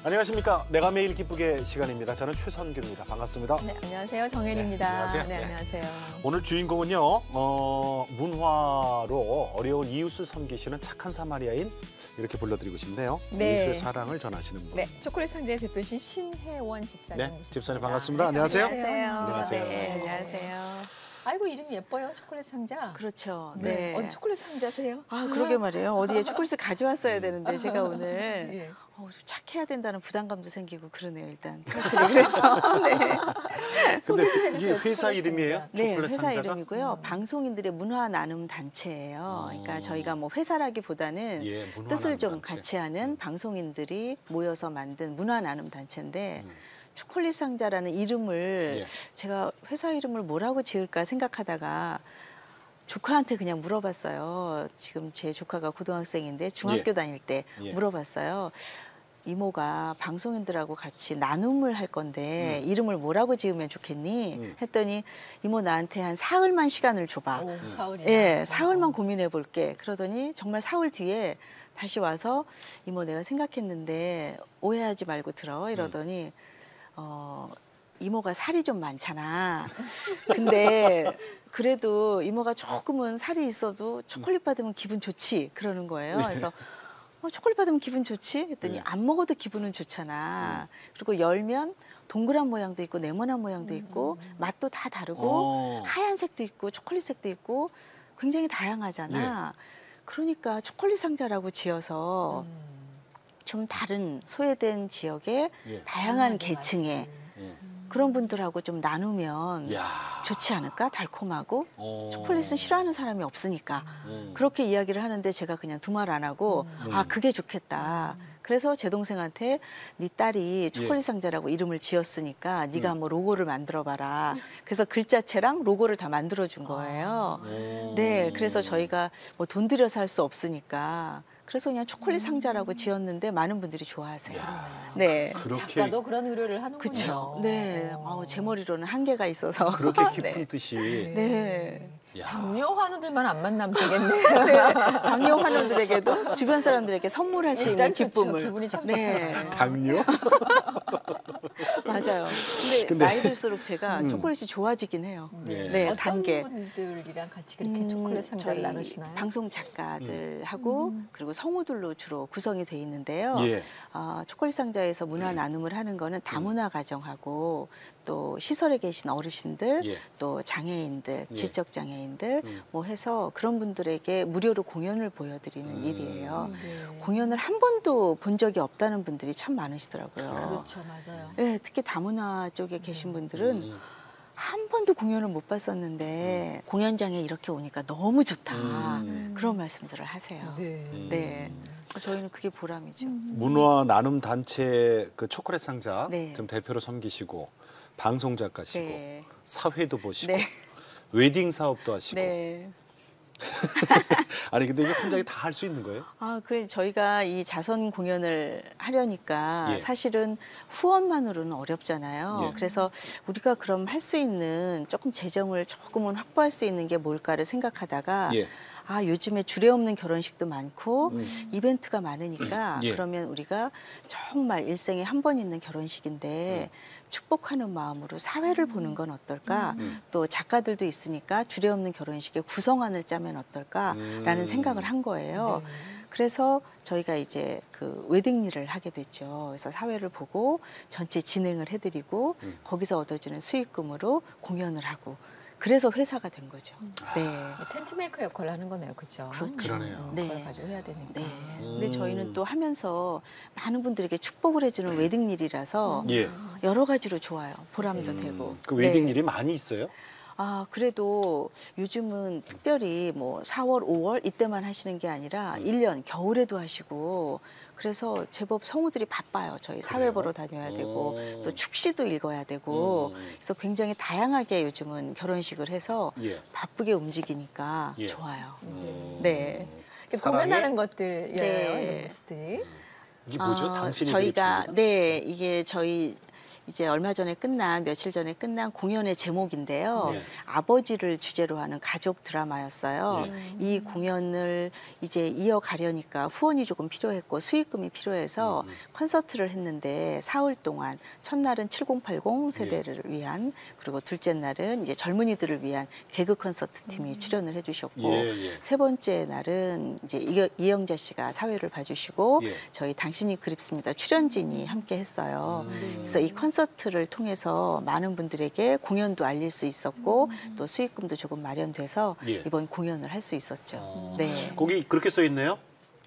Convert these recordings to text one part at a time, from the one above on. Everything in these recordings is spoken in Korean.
안녕하십니까. 내가 매일 기쁘게 시간입니다. 저는 최선규입니다. 반갑습니다. 네, 안녕하세요. 정혜리입니다. 네, 안녕하세요. 네, 안녕하세요. 오늘 주인공은요. 문화로 어려운 이웃을 섬기시는 착한 사마리아인 이렇게 불러드리고 싶네요. 네. 이웃의 사랑을 전하시는 분. 네, 초콜릿 상자의 대표신 신혜원 집사님 네, 모셨습니다. 집사님 반갑습니다. 네, 안녕하세요. 안녕하세요. 네, 안녕하세요. 아이고, 이름이 예뻐요. 초콜릿 상자. 그렇죠. 네. 네. 어디 초콜릿 상자세요? 아, 그러게 말이에요. 어디에 초콜릿을 가져왔어야 되는데 제가 오늘 예. 좀 착해야 된다는 부담감도 생기고 그러네요. 일단 그래서 네. 소개 좀 근데 해주세요. 이게 회사 초콜릿 이름이에요? 상자. 네, 초콜릿 회사 상자가? 이름이고요. 방송인들의 문화 나눔 단체예요. 그러니까 저희가 뭐 회사라기보다는 예, 문화 뜻을 나눔 좀 단체. 같이 하는 방송인들이 모여서 만든 문화 나눔 단체인데 초콜릿 상자라는 이름을 예. 제가 회사 이름을 뭐라고 지을까 생각하다가 조카한테 그냥 물어봤어요. 지금 제 조카가 고등학생인데 중학교 예. 다닐 때 예. 물어봤어요. 이모가 방송인들하고 같이 나눔을 할 건데 이름을 뭐라고 지으면 좋겠니? 했더니 이모 나한테 한 사흘만 시간을 줘봐. 오, 사월이나. 예, 사흘만 고민해 볼게. 그러더니 정말 사흘 뒤에 다시 와서 이모 내가 생각했는데 오해하지 말고 들어. 이러더니 이모가 살이 좀 많잖아. 근데 그래도 이모가 조금은 살이 있어도 초콜릿 받으면 기분 좋지. 그러는 거예요. 그래서 초콜릿 받으면 기분 좋지? 했더니 네. 안 먹어도 기분은 좋잖아. 그리고 열면 동그란 모양도 있고 네모난 모양도 있고 맛도 다 다르고 하얀색도 있고 초콜릿색도 있고 굉장히 다양하잖아. 그러니까 초콜릿 상자라고 지어서 좀 다른 소외된 지역의 예. 다양한 계층의 그런 분들하고 좀 나누면 야. 좋지 않을까? 달콤하고 초콜릿은 싫어하는 사람이 없으니까 음. 그렇게 이야기를 하는데 제가 그냥 두말 안 하고 아 그게 좋겠다. 그래서 제 동생한테 네 딸이 초콜릿 상자라고 이름을 지었으니까 네가 뭐 로고를 만들어봐라. 그래서 글자체랑 로고를 다 만들어준 거예요. 네, 그래서 저희가 뭐 돈 들여서 할 수 없으니까 그래서 그냥 초콜릿 상자라고 지었는데 많은 분들이 좋아하세요. 네. 그렇게 작가도 그런 의뢰를 하는군요. 그렇죠. 네. 제 머리로는 한계가 있어서. 그렇게 깊은 네. 뜻이. 네. 야. 당뇨 환우들만 안 만나면 되겠네요. 당뇨 환우들에게도 주변 사람들에게 선물할 수 있는 일단 좋죠. 기쁨을. 기분이 참 네. 좋잖아요. 당뇨? 맞아요. 근데 나이 들수록 제가 초콜릿이 좋아지긴 해요. 네. 네, 어떤 단계. 분들이랑 같이 그렇게 초콜릿 상자를 저희 나누시나요? 방송 작가들하고 그리고 성우들로 주로 구성이 돼 있는데요. 예. 초콜릿 상자에서 문화 나눔을 하는 거는 다문화 가정하고 또 시설에 계신 어르신들, 예. 또 장애인들, 예. 지적 장애인들 뭐 해서 그런 분들에게 무료로 공연을 보여드리는 일이에요. 네. 공연을 한 번도 본 적이 없다는 분들이 참 많으시더라고요. 그렇죠, 맞아요. 네, 특히 다문화 쪽에 계신 분들은 한 번도 공연을 못 봤었는데 공연장에 이렇게 오니까 너무 좋다. 그런 말씀들을 하세요. 네. 네. 저희는 그게 보람이죠. 문화 나눔 단체 그 초콜릿 상자 네. 좀 대표로 섬기시고 방송 작가시고 네. 사회도 보시고 네. 웨딩 사업도 하시고. 네. 아니 근데 이게 혼자 다 할 수 있는 거예요? 그래 저희가 이 자선 공연을 하려니까 예. 사실은 후원만으로는 어렵잖아요. 예. 그래서 우리가 그럼 할 수 있는 조금 재정을 조금은 확보할 수 있는 게 뭘까를 생각하다가 예. 요즘에 주례 없는 결혼식도 많고 이벤트가 많으니까 예. 그러면 우리가 정말 일생에 한 번 있는 결혼식인데 축복하는 마음으로 사회를 보는 건 어떨까? 또 작가들도 있으니까 주례 없는 결혼식에 구성안을 짜면 어떨까라는 생각을 한 거예요. 그래서 저희가 이제 그 웨딩일을 하게 됐죠. 그래서 사회를 보고 전체 진행을 해드리고 거기서 얻어지는 수익금으로 공연을 하고 그래서 회사가 된 거죠. 네. 텐트 메이커 역할을 하는 거네요, 그렇죠? 그렇죠. 그러네요. 네. 그걸 가지고 해야 되니까. 네. 근데 저희는 또 하면서 많은 분들에게 축복을 해주는 웨딩일이라서 예. 여러 가지로 좋아요. 보람도 되고. 그 웨딩 네. 일이 많이 있어요? 그래도 요즘은 특별히 뭐 4월, 5월 이때만 하시는 게 아니라 1년 겨울에도 하시고 그래서 제법 성우들이 바빠요. 저희 사회 보러 다녀야 되고 또 축시도 읽어야 되고 그래서 굉장히 다양하게 요즘은 결혼식을 해서 예. 바쁘게 움직이니까 예. 좋아요. 네. 공연하는 것들이에요, 네. 이런 모습들이. 이게 뭐죠? 당신이 저희가 그립습니까? 네 이게 저희 이제 얼마 전에 며칠 전에 끝난 공연의 제목인데요. 네. 아버지를 주제로 하는 가족 드라마였어요. 이 공연을 이제 이어가려니까 후원이 조금 필요했고 수익금이 필요해서 콘서트를 했는데 사흘 동안 첫날은 7080 세대를 위한 그리고 둘째 날은 이제 젊은이들을 위한 개그 콘서트 팀이 출연을 해주셨고 세 번째 날은 이제 이영자 씨가 사회를 봐주시고 저희 당신이 그립습니다 출연진이 함께 했어요. 그래서 이 콘서트를 통해서 많은 분들에게 공연도 알릴 수 있었고 또 수익금도 조금 마련돼서 이번 공연을 할 수 있었죠. 네. 거기 그렇게 써 있네요.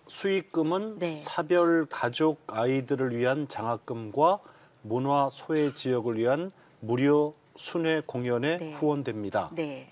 수익금은 네. 사별 가족 아이들을 위한 장학금과 문화 소외 지역을 위한 무료 순회 공연에 네. 후원됩니다. 네.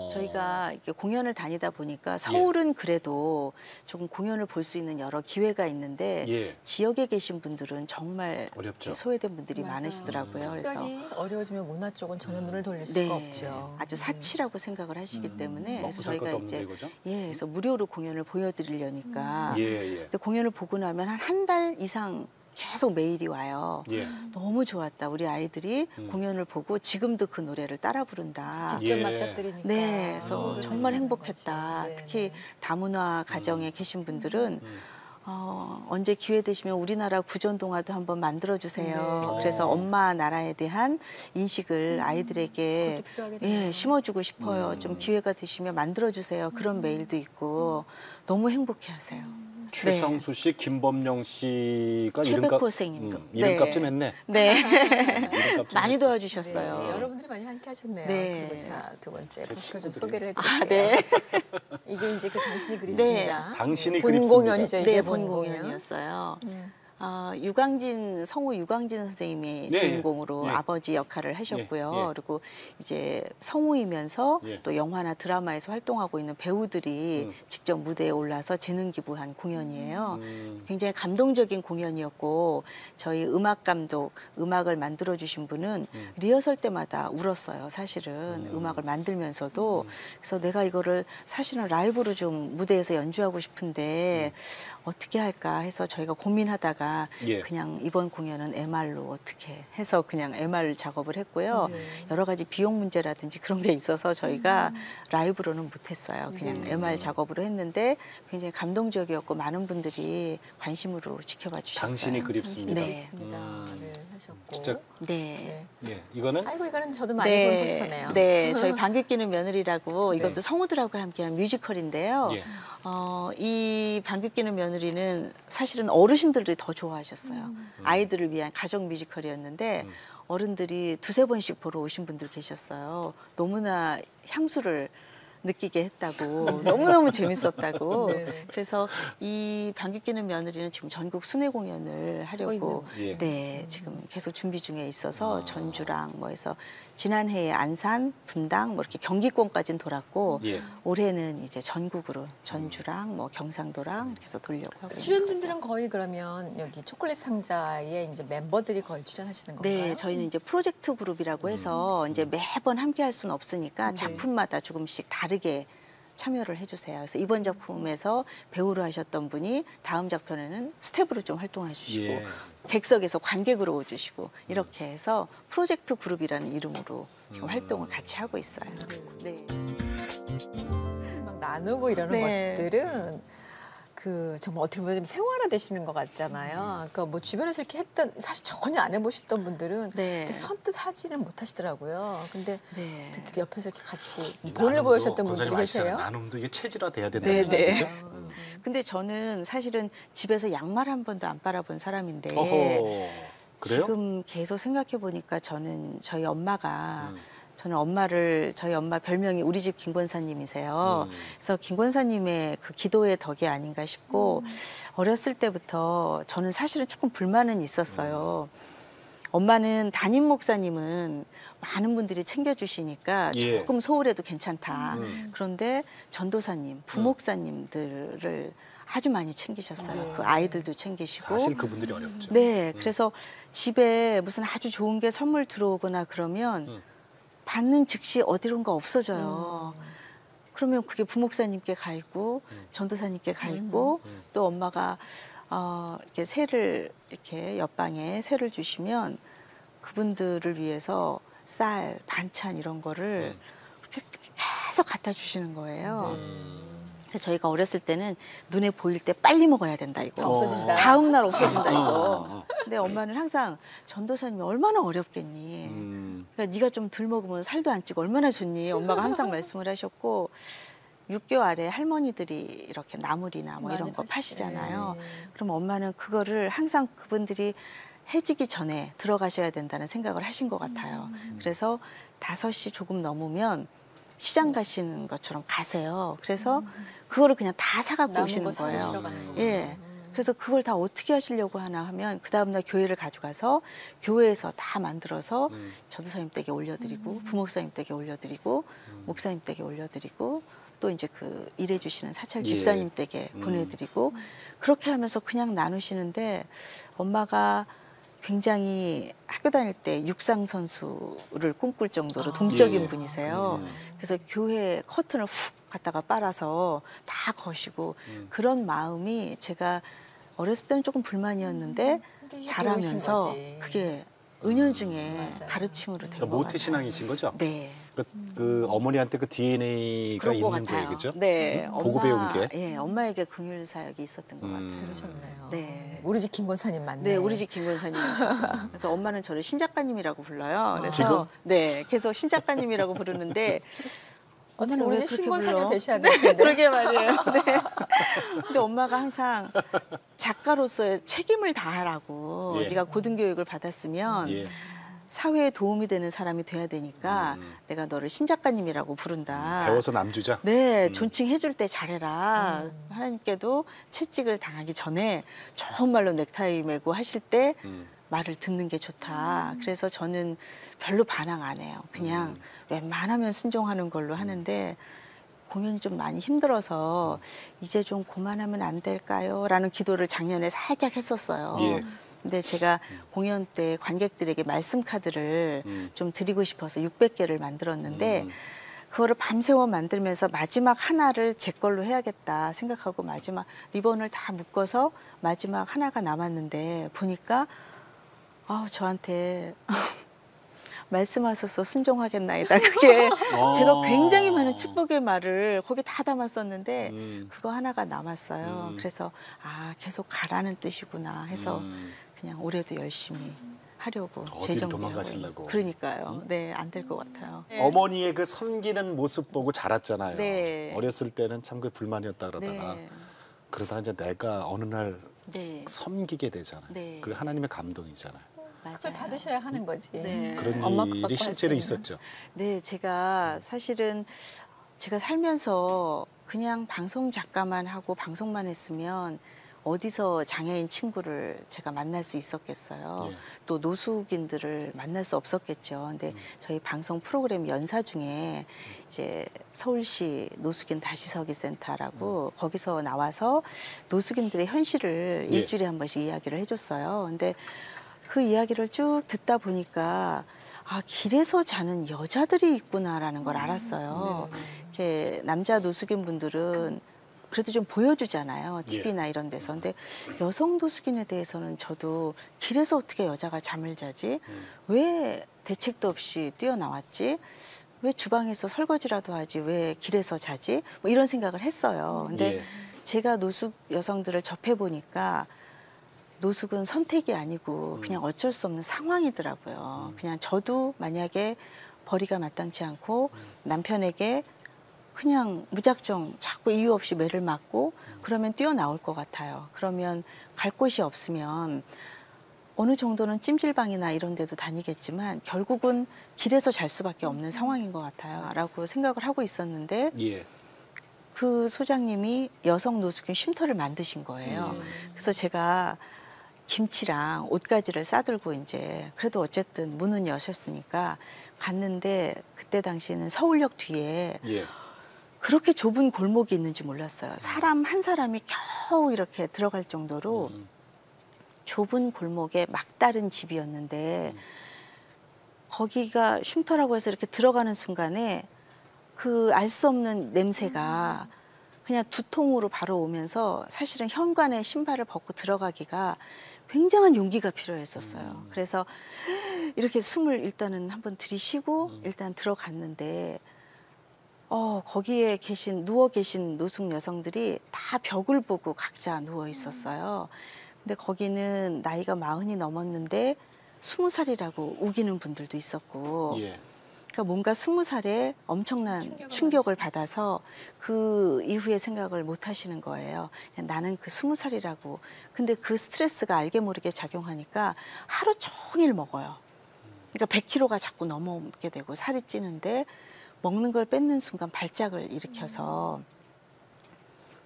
저희가 이렇게 공연을 다니다 보니까 서울은 그래도 조금 공연을 볼 수 있는 여러 기회가 있는데 지역에 계신 분들은 정말 어렵죠. 소외된 분들이 맞아요. 많으시더라고요. 특별히 어려워지면 문화 쪽은 전혀 눈을 돌릴 수가 없죠. 아주 사치라고 생각을 하시기 때문에 먹고 그래서 살 저희가 것도 이제 없는데, 그죠? 그래서 무료로 공연을 보여드리려니까 예. 근데 공연을 보고 나면 한 달 이상 계속 메일이 와요. 너무 좋았다. 우리 아이들이 공연을 보고 지금도 그 노래를 따라 부른다. 직접 맞닥뜨리니까. 네, 그래서 정말 행복했다. 거지. 특히 다문화 가정에 계신 분들은 언제 기회 되시면 우리나라 구전동화도 한번 만들어 주세요. 그래서 엄마 나라에 대한 인식을 아이들에게 그것도 필요하겠네요. 심어주고 싶어요. 좀 기회가 되시면 만들어 주세요. 그런 메일도 있고 너무 행복해하세요. 최성수 씨, 김범용 씨가 최백호 선생님도. 이름값 좀 했네. 네. 이름값 좀 많이 했어. 도와주셨어요. 네, 여러분들이 많이 함께 하셨네요. 네. 그리고 자, 두 번째 포스터 좀 친구들이. 소개를 해드릴게요. 이게 이제 그 당신이 그립습니다. 당신이 본 그립습니다. 공연이죠. 이게 네, 본 본 공연. 공연이었어요. 성우 유광진 선생님이 네, 주인공으로 예. 아버지 역할을 하셨고요. 예. 그리고 이제 성우이면서 예. 또 영화나 드라마에서 활동하고 있는 배우들이 직접 무대에 올라서 재능 기부한 공연이에요. 굉장히 감동적인 공연이었고 저희 음악 감독, 음악을 만들어 주신 분은 리허설 때마다 울었어요. 사실은 음악을 만들면서도 그래서 내가 이거를 사실은 라이브로 좀 무대에서 연주하고 싶은데 어떻게 할까 해서 저희가 고민하다가 그냥 이번 공연은 MR로 어떻게 해서 그냥 MR 작업을 했고요. 여러 가지 비용 문제라든지 그런 게 있어서 저희가 라이브로는 못했어요. 그냥 MR 작업으로 했는데 굉장히 감동적이었고 많은 분들이 관심으로 지켜봐 주셨어요. 당신이 그립습니다. 네. 그립습니다를 하셨고. 진짜 네. 이거는 아이고 이거는 저도 많이 본 포스터네요. 네, 저희 방귀 뀌는 며느리라고 이것도 네. 성우들하고 함께한 뮤지컬인데요. 이 방귀 뀌는 며느리는 사실은 어르신들이 더 좋아하셨어요. 아이들을 위한 가족 뮤지컬이었는데 어른들이 두세 번씩 보러 오신 분들 계셨어요. 너무나 향수를 느끼게 했다고 너무너무 재밌었다고. 그래서 이 방귀 뀌는 며느리는 지금 전국 순회 공연을 하려고 네, 지금 계속 준비 중에 있어서 전주랑 뭐 해서 지난해에 안산, 분당 뭐 이렇게 경기권까지는 돌았고 올해는 이제 전국으로 전주랑 뭐 경상도랑 이렇게 해서 돌려고 하고 있는 출연진들은 거의 그러면 여기 초콜릿 상자에 이제 멤버들이 거의 출연하시는 건가요? 네, 저희는 이제 프로젝트 그룹이라고 해서 이제 매번 함께 할 수는 없으니까 작품마다 조금씩 다르게 참여를 해주세요. 그래서 이번 작품에서 배우로 하셨던 분이 다음 작품에는 스텝으로 좀 활동해 주시고 객석에서 관객으로 오주시고 이렇게 해서 프로젝트 그룹이라는 이름으로 지금 활동을 같이 하고 있어요. 네. 같이 막 나누고 이러는 네. 것들은 그 정말 어떻게 보면 좀 생활화 되시는 것 같잖아요. 그러니까 뭐 주변에서 이렇게 했던 사실 전혀 안 해보셨던 분들은 네. 이렇게 선뜻 하지는 못하시더라고요. 근데 네. 특히 옆에서 이렇게 같이 본을 보여주셨던 분들이 계세요. 나눔도 이게 체질화 돼야 된다. 네, 네. 그죠? 근데 저는 사실은 집에서 양말 한 번도 안 빨아본 사람인데 어허. 그래요? 지금 계속 생각해 보니까 저는 저희 엄마가 저희 엄마 별명이 우리 집 김권사님이세요. 그래서 김권사님의 그 기도의 덕이 아닌가 싶고 어렸을 때부터 저는 사실은 조금 불만은 있었어요. 엄마는 담임 목사님은 많은 분들이 챙겨주시니까 조금 소홀해도 괜찮다. 그런데 전도사님, 부목사님들을 아주 많이 챙기셨어요. 그 아이들도 챙기시고. 사실 그분들이 어렵죠. 네, 그래서 집에 무슨 아주 좋은 게 선물 들어오거나 그러면 받는 즉시 어디론가 없어져요. 그러면 그게 부목사님께 가 있고 전도사님께 가 있고 또 엄마가 이렇게 새를 이렇게 옆방에 새를 주시면 그분들을 위해서 쌀, 반찬 이런 거를 그렇게 계속 갖다 주시는 거예요. 그래서 저희가 어렸을 때는 눈에 보일 때 빨리 먹어야 된다 이거. 없어진다. 다음 날 없어진다 이거. 근데 엄마는 항상 전도사님이 얼마나 어렵겠니. 그러니까 네가 좀 덜 먹으면 살도 안 찌고 얼마나 좋니. 엄마가 항상 말씀을 하셨고 6개월 아래 할머니들이 이렇게 나물이나 뭐 이런 많이 거 파시잖아요. 네. 그럼 엄마는 그거를 항상 그분들이 해지기 전에 들어가셔야 된다는 생각을 하신 것 같아요. 그래서 5시 조금 넘으면 시장 가시는 것처럼 가세요. 그래서 그거를 그냥 다 사갖고 남은 오시는 거 사고 거예요. 들어가는 거구나. 예. 그래서 그걸 다 어떻게 하시려고 하나 하면 그 다음날 교회를 가져가서 교회에서 다 만들어서 전도사님 댁에 올려드리고 부목사님 댁에 올려드리고 목사님 댁에 올려드리고 또 이제 그 일해주시는 사찰 집사님 댁에 보내드리고 그렇게 하면서 그냥 나누시는데 엄마가 굉장히 학교 다닐 때 육상 선수를 꿈꿀 정도로 동적인 예. 분이세요. 그래서 교회 커튼을 훅 갖다가 빨아서 다 거시고 그런 마음이 제가 어렸을 때는 조금 불만이었는데 근데 이게 배우신 자라면서 거지. 그게 은연중에 맞아요. 가르침으로 된 그러니까 것 같아요. 모태신앙이신 거죠? 네. 그 어머니한테 그 DNA가 그런 것 있는 같아요. 거예요, 그죠? 네. 보고 배운 게. 예, 엄마에게 긍휼 사역이 있었던 것 같아요. 그러셨네요. 네. 우리 집 김권사님 맞네. 네, 우리 집 김권사님이셨어요. 그래서 엄마는 저를 신작가님이라고 불러요. 그래서 지금? 네, 계속 신작가님이라고 부르는데 어떻게 엄마는 우리 왜 집 그렇게 신권사님 불러? 되셔야 네, 되는데. 그러게 말이에요. 네. 근데 엄마가 항상 작가로서의 책임을 다하라고 예. 네가 고등교육을 받았으면 예. 사회에 도움이 되는 사람이 돼야 되니까 내가 너를 신작가님이라고 부른다. 배워서 남주자. 네, 존칭해줄 때 잘해라. 하나님께도 채찍을 당하기 전에 좋은 말로 넥타이 메고 하실 때 말을 듣는 게 좋다. 그래서 저는 별로 반항 안 해요. 그냥 웬만하면 순종하는 걸로 하는데 공연이 좀 많이 힘들어서 이제 좀 그만하면 안 될까요? 라는 기도를 작년에 살짝 했었어요. 예. 근데 제가 공연 때 관객들에게 말씀 카드를 좀 드리고 싶어서 600개를 만들었는데 그거를 밤새워 만들면서 마지막 하나를 제 걸로 해야겠다 생각하고 마지막 리본을 다 묶어서 마지막 하나가 남았는데 보니까 저한테 말씀하셔서 순종하겠나이다. 그게 제가 굉장히 많은 축복의 말을 거기 다 담았었는데 그거 하나가 남았어요. 그래서 계속 가라는 뜻이구나 해서 그냥 올해도 열심히 하려고 어디를 재정비하고 도망가시려고. 그러니까요. 네, 안 될 것 같아요. 어머니의 그 섬기는 모습 보고 자랐잖아요. 네. 어렸을 때는 참 그 불만이었다 그러다가 네. 그러다가 이제 내가 어느 날 네. 섬기게 되잖아요. 네. 그 하나님의 감동이잖아요. 그걸 받으셔야 하는 거지. 네. 그런 엄마 것 일이 갖고 할수 실제로 있는. 있었죠. 네, 제가 사실은 제가 살면서 그냥 방송 작가만 하고 방송만 했으면 어디서 장애인 친구를 제가 만날 수 있었겠어요. 예. 또 노숙인들을 만날 수 없었겠죠. 근데 저희 방송 프로그램 연사 중에 이제 서울시 노숙인 다시 서기 센터라고 거기서 나와서 노숙인들의 현실을 예. 일주일에 한 번씩 이야기를 해줬어요. 근데 그 이야기를 쭉 듣다 보니까 길에서 자는 여자들이 있구나라는 걸 알았어요. 이렇게 남자 노숙인 분들은 그래도 좀 보여주잖아요. TV나 이런 데서. 근데 여성 노숙인에 대해서는 저도 길에서 어떻게 여자가 잠을 자지? 왜 대책도 없이 뛰어나왔지? 왜 주방에서 설거지라도 하지? 왜 길에서 자지? 뭐 이런 생각을 했어요. 근데 예. 제가 노숙 여성들을 접해보니까 노숙은 선택이 아니고 그냥 어쩔 수 없는 상황이더라고요. 그냥 저도 만약에 벌이가 마땅치 않고 남편에게 그냥 무작정 자꾸 이유 없이 매를 맞고 그러면 뛰어나올 것 같아요. 그러면 갈 곳이 없으면 어느 정도는 찜질방이나 이런 데도 다니겠지만 결국은 길에서 잘 수밖에 없는 상황인 것 같아요. 라고 생각을 하고 있었는데 예. 그 소장님이 여성 노숙인 쉼터를 만드신 거예요. 그래서 제가 김치랑 옷가지를 싸들고 이제 그래도 어쨌든 문은 여셨으니까 갔는데 그때 당시에는 서울역 뒤에 예. 그렇게 좁은 골목이 있는지 몰랐어요. 사람 한 사람이 겨우 이렇게 들어갈 정도로 좁은 골목에 막다른 집이었는데 거기가 쉼터라고 해서 이렇게 들어가는 순간에 그 알 수 없는 냄새가 그냥 두통으로 바로 오면서 사실은 현관에 신발을 벗고 들어가기가 굉장한 용기가 필요했었어요. 그래서 이렇게 숨을 일단은 한번 들이쉬고 일단 들어갔는데 거기에 누워 계신 노숙 여성들이 다 벽을 보고 각자 누워 있었어요. 근데 거기는 나이가 40이 넘었는데 20살이라고 우기는 분들도 있었고 예. 그러니까 뭔가 20살에 엄청난 충격을 받아서 그 이후에 생각을 못 하시는 거예요. 그냥 나는 그 20살이라고. 근데 그 스트레스가 알게 모르게 작용하니까 하루 종일 먹어요. 그러니까 100kg가 자꾸 넘어오게 되고 살이 찌는데 먹는 걸 뺏는 순간 발작을 일으켜서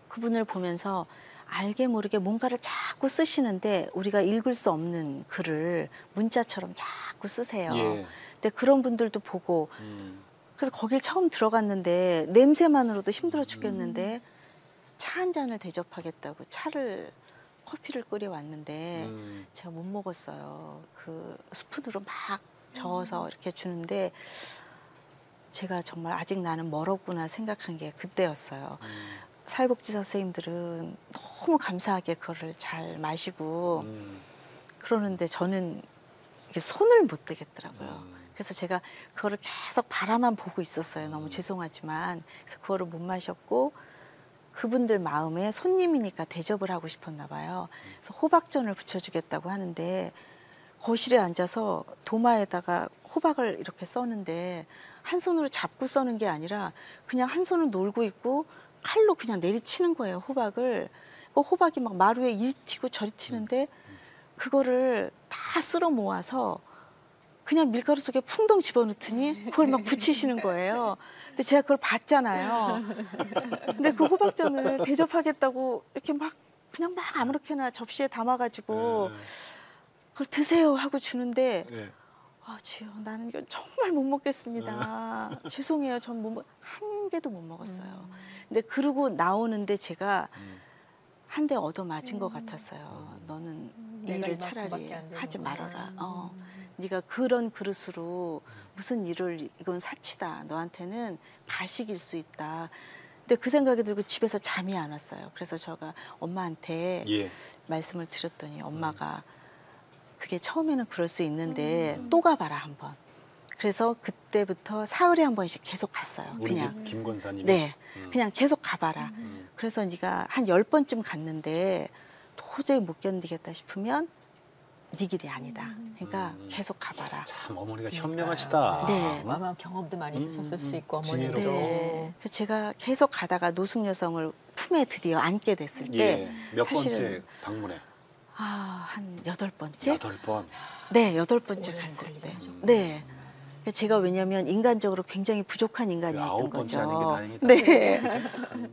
그분을 보면서 알게 모르게 뭔가를 자꾸 쓰시는데 우리가 읽을 수 없는 글을 문자처럼 자꾸 쓰세요. 예. 근데 그런 분들도 보고 그래서 거길 처음 들어갔는데 냄새만으로도 힘들어 죽겠는데 차 한 잔을 대접하겠다고 커피를 끓여왔는데 제가 못 먹었어요. 그 스푼으로 막 저어서 이렇게 주는데 제가 정말 아직 나는 멀었구나 생각한 게 그때였어요. 사회복지사 선생님들은 너무 감사하게 그거를 잘 마시고 그러는데 저는 이게 손을 못 대겠더라고요. 그래서 제가 그거를 계속 바라만 보고 있었어요. 너무 죄송하지만. 그래서 그거를 못 마셨고 그분들 마음에 손님이니까 대접을 하고 싶었나 봐요. 그래서 호박전을 부쳐주겠다고 하는데 거실에 앉아서 도마에다가 호박을 이렇게 써는데 한 손으로 잡고 써는 게 아니라 그냥 한 손을 놀고 있고 칼로 그냥 내리치는 거예요, 호박을. 그 호박이 막 마루에 이리 튀고 저리 튀는데 그거를 다 쓸어 모아서 그냥 밀가루 속에 풍덩 집어넣더니 그걸 막 붙이시는 거예요. 근데 제가 그걸 봤잖아요. 근데 그 호박전을 대접하겠다고 이렇게 막 그냥 막 아무렇게나 접시에 담아가지고 그걸 드세요 하고 주는데 예. 아, 주여, 나는 이건 정말 못 먹겠습니다. 죄송해요. 전 한 개도 못 먹었어요. 근데 그러고 나오는데 제가 한 대 얻어 맞은 것 같았어요. 너는 이 내가 일을 이만큼밖에 차라리 안 하지 되는구나. 말아라. 네가 그런 그릇으로 무슨 일을 이건 사치다. 너한테는 가식일 수 있다. 근데 그 생각이 들고 집에서 잠이 안 왔어요. 그래서 제가 엄마한테 예. 말씀을 드렸더니 엄마가 그게 처음에는 그럴 수 있는데 또 가봐라 한번. 그래서 그때부터 사흘에 한 번씩 계속 갔어요. 우리 그냥. 집 김 권사님이. 네. 그냥 계속 가봐라. 그래서 네가 한 10번쯤 갔는데 도저히 못 견디겠다 싶으면 네 길이 아니다. 그러니까 계속 가봐라. 참 어머니가 현명하시다. 네. 아마 경험도 많이 있으셨을 수 있고 지혜롭고. 어머니도. 네. 그래서 제가 계속 가다가 노숙 여성을 품에 드디어 안게 됐을 때 예. 몇 번째 사실은 방문에? 한 8번째? 8번. 네, 8번째 오래 갔을 걸리게 때. 하셨구나, 네. 제가 왜냐하면 인간적으로 굉장히 부족한 그 인간이었던 9번째 거죠. 아닌 게 다행이다. 네.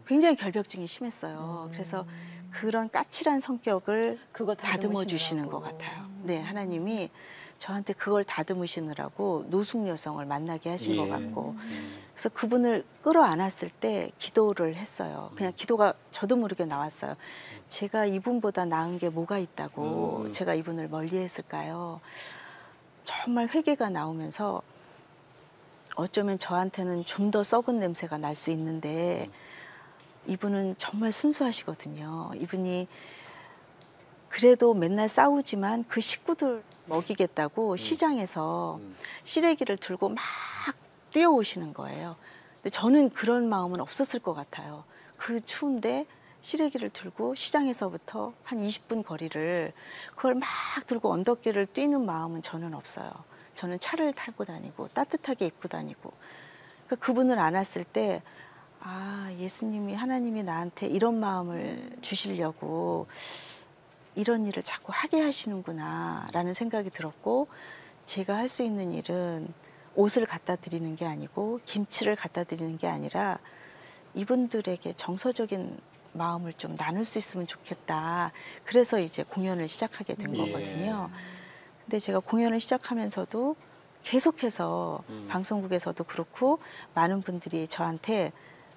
굉장히 결벽증이 심했어요. 그래서 그런 까칠한 성격을 그거 다듬어 주시는 것 같아요. 네, 하나님이 저한테 그걸 다듬으시느라고 노숙 여성을 만나게 하신 것 예. 같고 그래서 그분을 끌어안았을 때 기도를 했어요. 그냥 기도가 저도 모르게 나왔어요. 제가 이분보다 나은 게 뭐가 있다고 제가 이분을 멀리했을까요? 정말 회개가 나오면서 어쩌면 저한테는 좀 더 썩은 냄새가 날 수 있는데 이분은 정말 순수하시거든요. 이분이 그래도 맨날 싸우지만 그 식구들 먹이겠다고 시장에서 시래기를 들고 막 뛰어오시는 거예요. 근데 저는 그런 마음은 없었을 것 같아요. 그 추운데 시래기를 들고 시장에서부터 한 20분 거리를 그걸 막 들고 언덕길을 뛰는 마음은 저는 없어요. 저는 차를 타고 다니고 따뜻하게 입고 다니고 그러니까 그분을 안았을 때 예수님이 하나님이 나한테 이런 마음을 주시려고 이런 일을 자꾸 하게 하시는구나 라는 생각이 들었고 제가 할 수 있는 일은 옷을 갖다 드리는 게 아니고 김치를 갖다 드리는 게 아니라 이분들에게 정서적인 마음을 좀 나눌 수 있으면 좋겠다. 그래서 이제 공연을 시작하게 된 거거든요. 근데 제가 공연을 시작하면서도 계속해서 방송국에서도 그렇고 많은 분들이 저한테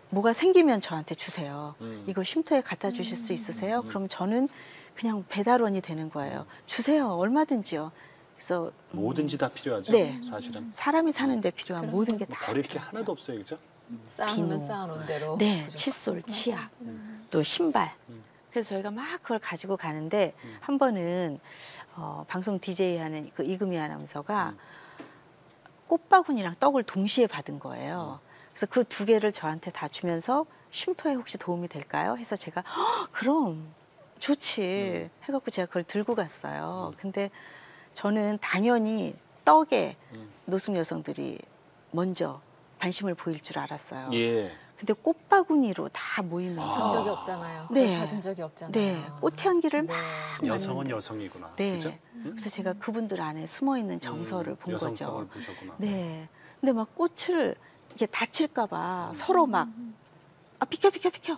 뭐가 생기면 저한테 주세요. 이거 쉼터에 갖다 주실 수 있으세요? 그럼 저는 그냥 배달원이 되는 거예요. 주세요. 얼마든지요. 그래서 뭐든지 다 필요하죠. 네. 사실은. 사람이 사는 데 필요한 모든 게 다 버릴 게 하나도 없어요. 그죠? 쌓아놓으면 비누. 쌓아놓은 대로. 네, 그죠? 칫솔, 치약, 또 신발. 그래서 저희가 막 그걸 가지고 가는데 한 번은 방송 DJ 하는 그 이금희 아나운서가 꽃바구니랑 떡을 동시에 받은 거예요. 그래서 그 두 개를 저한테 다 주면서 쉼터에 혹시 도움이 될까요? 해서 제가 그럼 좋지 해갖고 제가 그걸 들고 갔어요. 근데 저는 당연히 떡에 노숙 여성들이 먼저 관심을 보일 줄 알았어요. 예. 근데 꽃바구니로 다 모이면서 본 적이 없잖아요. 네. 그걸 받은 적이 없잖아요. 네, 꽃향기를 막 여성은 맡는데. 여성이구나. 네. 그죠? 그래서 제가 그분들 안에 숨어 있는 정서를 본 여성성을 거죠. 보셨구나. 네. 근데 막 꽃을 이렇게 다칠까봐 서로 막 비켜 비켜 비켜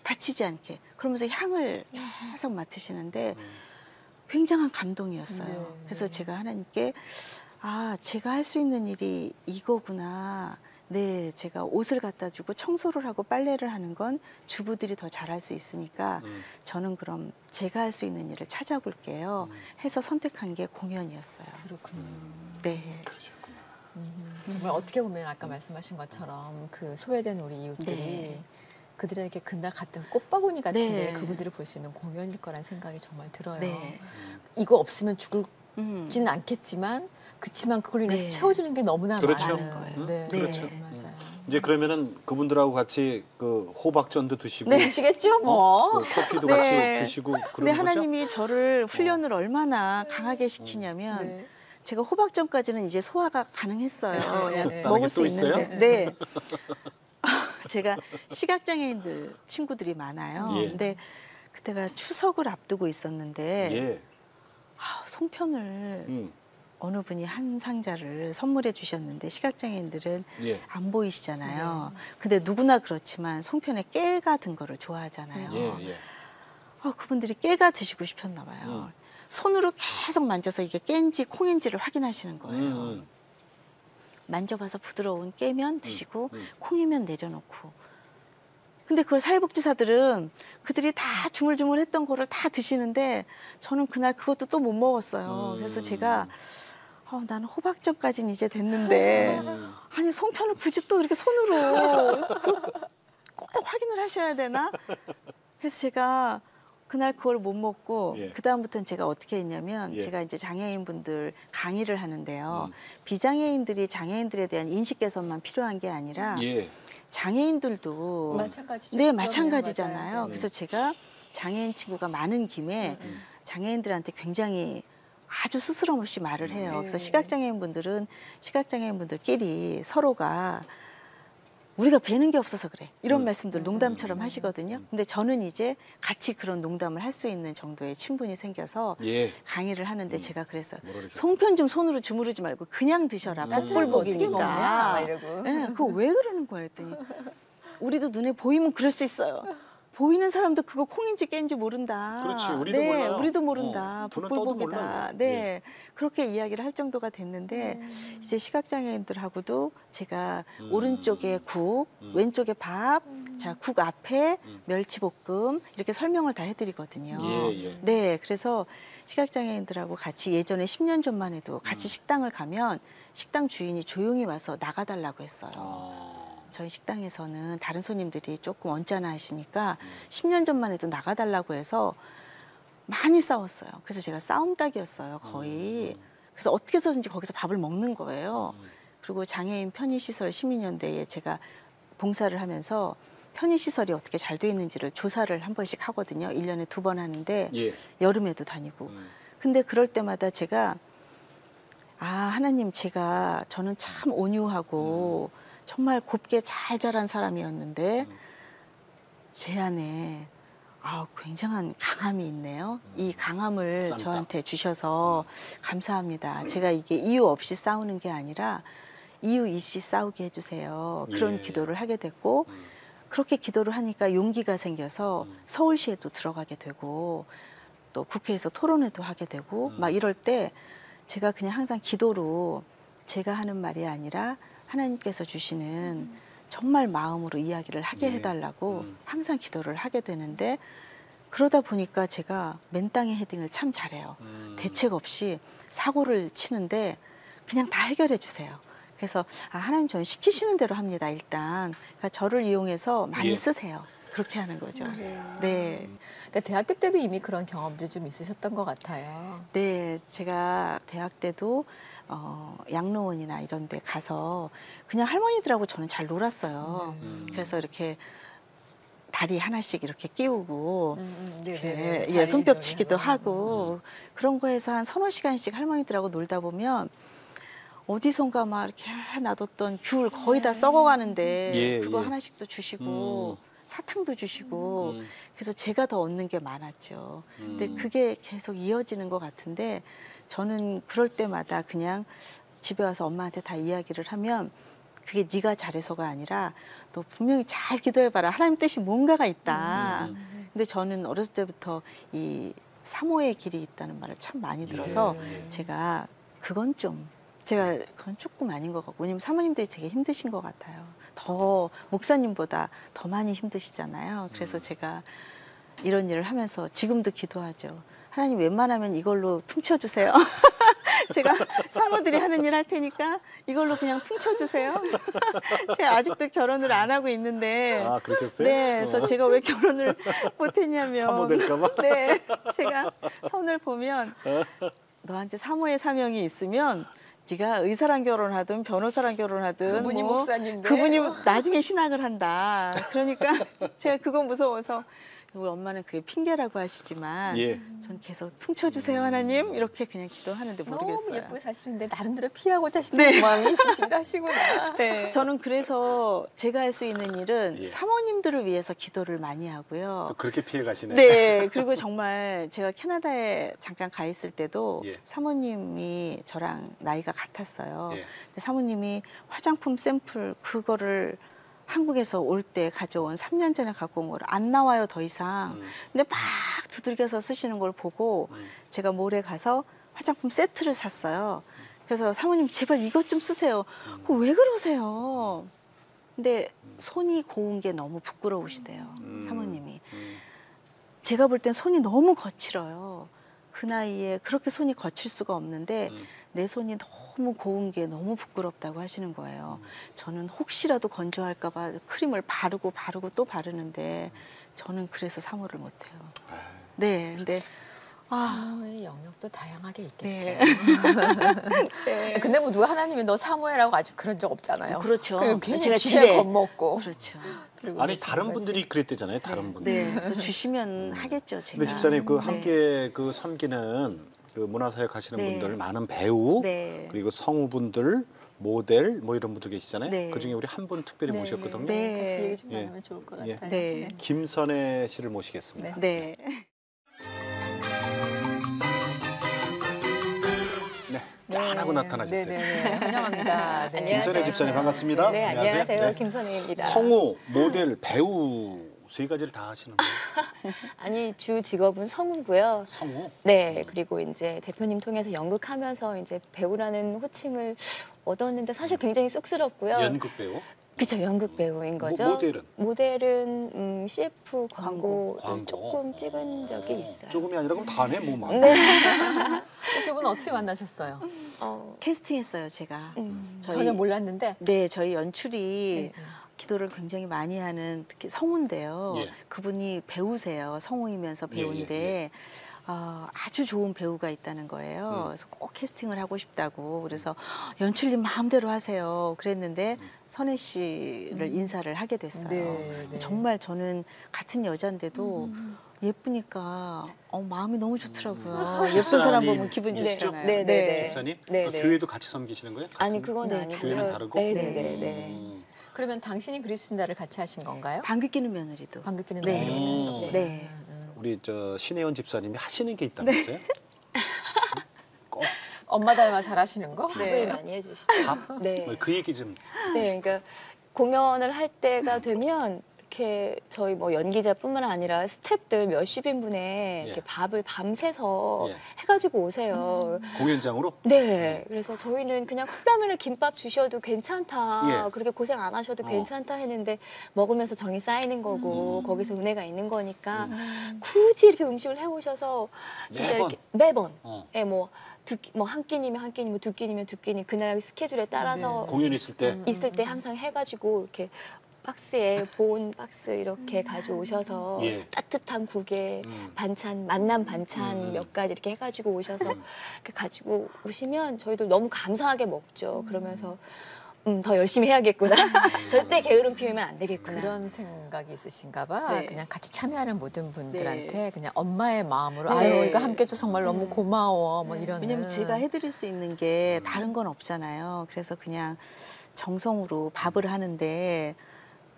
다치지 않게 그러면서 향을 계속 맡으시는데 굉장한 감동이었어요. 네, 그래서 네. 제가 하나님께 제가 할 수 있는 일이 이거구나. 네, 제가 옷을 갖다 주고 청소를 하고 빨래를 하는 건 주부들이 더 잘할 수 있으니까 저는 그럼 제가 할 수 있는 일을 찾아볼게요. 해서 선택한 게 공연이었어요. 그렇군요. 네. 그러셨구나. 정말 어떻게 보면 아까 말씀하신 것처럼 그 소외된 우리 이웃들이 네. 그들에게 그날 갔던 꽃바구니 같은데 네. 그분들을 볼 수 있는 공연일 거란 생각이 정말 들어요. 네. 이거 없으면 죽을지는 음. 않겠지만 그렇지만 그걸로 인해서 네. 채워지는 게 너무나 그렇죠. 많은 거예요. 네, 네. 그렇죠. 맞아요. 이제 그러면은 그분들하고 같이 그 호박전도 드시고 네. 아시겠죠? 뭐. 그 커피도 네. 같이 드시고 근데 그런 거죠? 하나님이 저를 훈련을 얼마나 강하게 시키냐면 네. 제가 호박전까지는 이제 소화가 가능했어요. 그냥 네. 다른 게 먹을 또 수 있어요? 있는데. 네. 제가 시각장애인들 친구들이 많아요. 예. 근데 그때가 추석을 앞두고 있었는데 예. 송편을 음. 어느 분이 한 상자를 선물해 주셨는데 시각장애인들은 예. 안 보이시잖아요. 근데 누구나 그렇지만 송편에 깨가 든 거를 좋아하잖아요. 예. 예. 그분들이 깨가 드시고 싶었나 봐요. 손으로 계속 만져서 이게 깬지 콩인지를 확인하시는 거예요. 만져봐서 부드러운 깨면 드시고 콩이면 내려놓고. 근데 그걸 사회복지사들은 그들이 다 주물주물했던 거를 다 드시는데 저는 그날 그것도 또 못 먹었어요. 그래서 제가 나는 호박전까지는 이제 됐는데 아니 송편을 굳이 또 이렇게 손으로 꼭 확인을 하셔야 되나? 그래서 제가 그날 그걸 못 먹고 예. 그다음부터는 제가 어떻게 했냐면 예. 제가 이제 장애인분들 강의를 하는데요. 비장애인들이 장애인들에 대한 인식 개선만 필요한 게 아니라 예. 음. 장애인들도 마찬가지죠. 네, 그럼요. 마찬가지잖아요. 맞아요. 그래서 제가 장애인 친구가 많은 김에 장애인들한테 굉장히 아주 스스럼 없이 말을 해요. 그래서 시각장애인분들은 시각장애인분들끼리 서로가 우리가 배는 게 없어서 그래. 이런 말씀들 농담처럼 하시거든요. 근데 저는 이제 같이 그런 농담을 할 수 있는 정도의 친분이 생겨서 예. 강의를 하는데 제가 그래서 뭐라 그러셨어요? 송편 좀 손으로 주무르지 말고 그냥 드셔라. 딴 사람은 어떻게 먹냐? 복불복이니까. 막 이러고. 네, 그거 왜 그러는 거예요 했더니 우리도 눈에 보이면 그럴 수 있어요. 보이는 사람도 그거 콩인지 깬지 모른다. 그렇지, 우리도 네, 몰라요. 우리도 모른다. 눈은 떠도 복불복이다. 몰라요. 네, 예. 그렇게 이야기를 할 정도가 됐는데 이제 시각장애인들하고도 제가 오른쪽에 국, 왼쪽에 밥, 자, 국 앞에 멸치볶음 이렇게 설명을 다 해드리거든요. 예, 예. 네, 그래서 시각장애인들하고 같이 예전에 10년 전만 해도 같이 식당을 가면 식당 주인이 조용히 와서 나가달라고 했어요. 저희 식당에서는 다른 손님들이 조금 언짢아 하시니까 10년 전만 해도 나가달라고 해서 많이 싸웠어요. 그래서 제가 싸움닭이었어요, 거의. 그래서 어떻게 해서든지 거기서 밥을 먹는 거예요. 그리고 장애인 편의시설 시민연대에 제가 봉사를 하면서 편의시설이 어떻게 잘 돼 있는지를 조사를 한 번씩 하거든요. 1년에 2번 하는데 예. 여름에도 다니고. 근데 그럴 때마다 제가 하나님 저는 참 온유하고 정말 곱게 잘 자란 사람이었는데 제 안에 굉장한 강함이 있네요. 이 강함을 쌈딱. 저한테 주셔서 감사합니다. 제가 이게 이유 없이 싸우는 게 아니라 이유 있이 싸우게 해주세요. 그런 예. 기도를 하게 됐고 그렇게 기도를 하니까 용기가 생겨서 서울시에도 들어가게 되고 또 국회에서 토론회도 하게 되고 막 이럴 때 제가 그냥 항상 기도로 제가 하는 말이 아니라 하나님께서 주시는 정말 마음으로 이야기를 하게 예. 해달라고 항상 기도를 하게 되는데 그러다 보니까 제가 맨땅에 헤딩을 참 잘해요. 대책 없이 사고를 치는데 그냥 다 해결해 주세요. 그래서 하나님 저는 시키시는 대로 합니다. 일단 그러니까 저를 이용해서 많이 예. 쓰세요. 그렇게 하는 거죠. 그래요. 네. 그러니까 대학교 때도 이미 그런 경험들이 좀 있으셨던 것 같아요. 네, 제가 대학 때도 양로원이나 이런 데 가서 그냥 할머니들하고 저는 잘 놀았어요. 그래서 이렇게 다리 하나씩 이렇게 끼우고 네네네. 예, 손뼉치기도 하고 그런 거에서 한 서너 시간씩 할머니들하고 놀다 보면 어디선가 막 이렇게 놔뒀던 귤 거의 다 썩어가는데 예, 그거 예. 하나씩도 주시고 사탕도 주시고 그래서 제가 더 얻는 게 많았죠. 근데 그게 계속 이어지는 것 같은데 저는 그럴 때마다 그냥 집에 와서 엄마한테 다 이야기를 하면 그게 네가 잘해서가 아니라 너 분명히 잘 기도해봐라. 하나님 뜻이 뭔가가 있다. 근데 저는 어렸을 때부터 이 사모의 길이 있다는 말을 참 많이 들어서 제가 그건 조금 아닌 것 같고 왜냐면 사모님들이 되게 힘드신 것 같아요. 더 목사님보다 더 많이 힘드시잖아요. 그래서 제가 이런 일을 하면서 지금도 기도하죠. 하나님 웬만하면 이걸로 퉁쳐주세요. 제가 사모들이 하는 일 할 테니까 이걸로 그냥 퉁쳐주세요. 제가 아직도 결혼을 안 하고 있는데. 아, 그러셨어요? 네, 그래서 제가 왜 결혼을 못했냐면. 사모 될까 봐? 네, 제가 선을 보면 너한테 사모의 사명이 있으면 네가 의사랑 결혼하든 변호사랑 결혼하든 그분이 목사님인데. 그분이 나중에 신학을 한다. 그러니까 제가 그거 무서워서 우리 엄마는 그게 핑계라고 하시지만 예. 전 계속 퉁쳐주세요 하나님 이렇게 그냥 기도하는데 모르겠어요. 너무 예쁘게 사시는데 나름대로 피하고자 싶은 네. 마음이 있으신가 하시구나. 네. 저는 그래서 제가 할 수 있는 일은 예. 사모님들을 위해서 기도를 많이 또 하고요. 그렇게 피해 가시네. 네. 그리고 정말 제가 캐나다에 잠깐 가 있을 때도 예. 사모님이 저랑 나이가 같았어요. 예. 근데 사모님이 화장품 샘플 그거를 한국에서 올 때 가져온 3년 전에 갖고 온 거를 안 나와요 더 이상. 근데 막 두들겨서 쓰시는 걸 보고 제가 몰에 가서 화장품 세트를 샀어요. 그래서 사모님 제발 이것 좀 쓰세요. 그거 왜 그러세요? 근데 손이 고운 게 너무 부끄러우시대요. 사모님이. 제가 볼 땐 손이 너무 거칠어요. 그 나이에 그렇게 손이 거칠 수가 없는데 내 손이 너무 고운 게 너무 부끄럽다고 하시는 거예요. 저는 혹시라도 건조할까 봐 크림을 바르고 또 바르는데 저는 그래서 사모를 못해요. 네, 근데 사모의 영역도 다양하게 있겠죠. 네. 네. 근데 뭐 누가 하나님이 너 사모해라고 아직 그런 적 없잖아요. 그렇죠. 그냥 괜히 제가 집에 집에 겁먹고. 그렇죠. 그리고 아니 계시는 다른 거지. 분들이 그랬대잖아요. 다른 분들. 네, 그래서 주시면 하겠죠, 제가. 근데 집사님 그 네. 함께 그 섬기는 그 문화사역 하시는 네. 분들 많은 배우 네. 그리고 성우분들 모델 뭐 이런 분들 계시잖아요. 네. 그중에 우리 한 분 특별히 모셨거든요. 네. 같이 얘기 좀 예. 나누면 좋을 것 예. 같아요. 네. 김선혜 씨를 모시겠습니다. 네. 네. 짠하고 나타나셨어요. 네네. 환영합니다. 네. 김선혜 집사님 반갑습니다. 네, 안녕하세요. 김선혜입니다. 성우, 모델, 배우 세 가지를 다 하시는 거예요. 아니, 주 직업은 성우고요. 성우. 네, 그리고 이제 대표님 통해서 연극하면서 이제 배우라는 호칭을 얻었는데 사실 굉장히 쑥스럽고요. 연극 배우. 그쵸, 연극 배우인 거죠. 모델은? 모델은 CF 광고 광고. 조금 찍은 적이 있어요. 조금이 아니라 그럼 다네 뭐 많네. 네. 두 분은 어떻게 만나셨어요? 캐스팅했어요, 제가. 전혀 몰랐는데. 네, 저희 연출이 네. 기도를 굉장히 많이 하는 특히 성우인데요. 예. 그분이 배우세요. 성우이면서 배우인데 예. 아주 좋은 배우가 있다는 거예요. 그래서 꼭 캐스팅을 하고 싶다고. 그래서 음. 연출님 마음대로 하세요. 그랬는데 선혜 씨를 인사를 하게 됐어요. 네, 네. 정말 저는 같은 여잔데도 예쁘니까 마음이 너무 좋더라고요. 예쁜 사람 집사님 보면 기분 계시죠? 좋잖아요. 네, 네, 네. 집사님? 네, 그 네. 교회도 같이 섬기시는 거예요? 아니, 같은- 그건 네. 아니고요. 교회는 다르고? 네네네. 그러면 당신이 그리스도인다를 같이 하신 건가요? 방귀 끼는 며느리도. 방귀 뀌는 네. 며느리를 하셨고. 네. 우리 저 신혜원 집사님이 하시는 게 있다면서요? 꼭 엄마 닮아 잘하시는 거? 밥을 많이 해주시죠. 네. 그 얘기 좀. 네, 그러니까 공연을 할 때가 되면 이렇게 저희 뭐 연기자뿐만 아니라 스태프들 몇십 인분에 이렇게 밥을 밤새서 예. 해가지고 오세요. 공연장으로? 네, 그래서 저희는 그냥 컵라면에 김밥 주셔도 괜찮다. 예. 그렇게 고생 안 하셔도 어. 괜찮다 했는데 먹으면서 정이 쌓이는 거고 거기서 은혜가 있는 거니까 굳이 이렇게 음식을 해오셔서 진짜 매번? 이렇게 매번 어. 예, 뭐 한 끼니면 한 끼니, 두 끼니면 두 끼니 그날 스케줄에 따라서 공연 있을 때 있을 때 항상 해가지고 이렇게 박스에 보온 박스 이렇게 가져오셔서 예. 따뜻한 국에 반찬, 만남 반찬 몇 가지 이렇게 해가지고 오셔서 이렇게 가지고 오시면 저희들 너무 감사하게 먹죠. 그러면서 더 열심히 해야겠구나. 절대 게으름 피우면 안 되겠구나. 그런 생각이 있으신가 봐. 네. 그냥 같이 참여하는 모든 분들한테 네. 그냥 엄마의 마음으로 네. 아유 이거 함께 해줘서 정말 너무 고마워 뭐 이런. 왜냐면 제가 해드릴 수 있는 게 다른 건 없잖아요. 그래서 그냥 정성으로 밥을 하는데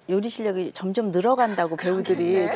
요리 실력이 점점 늘어간다고 배우들이